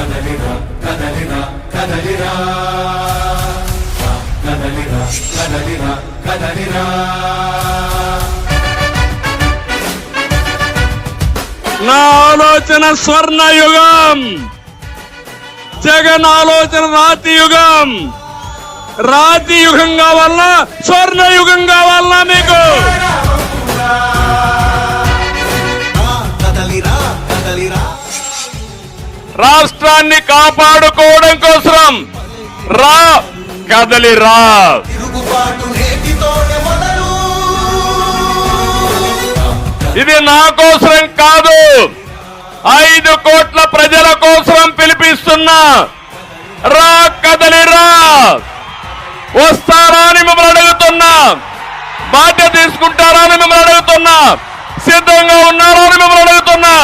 కదలిరా కదలిరా కదలిరా కదలిరా కదలిరా కదలిరా. నా ఆలోచన స్వర్ణ యుగం, జగన్ ఆలోచన రాతి యుగం. రాతి యుగం కావాలన్నా స్వర్ణ యుగం కావాలన్నా మీకు? రాష్ట్రాన్ని కాపాడుకోవడం కోసం రా కదలిరా. ఇది నా కోసం కాదు, 5 కోట్ల ప్రజల కోసం పిలిపిస్తున్నా. రా కదలిరా. వస్తారా అని మిమ్మల్ని అడుగుతున్నా. బాధ్యత తీసుకుంటారా అని మిమ్మల్ని అడుగుతున్నా. సిద్ధంగా ఉన్నారా అని మిమ్మల్ని అడుగుతున్నా.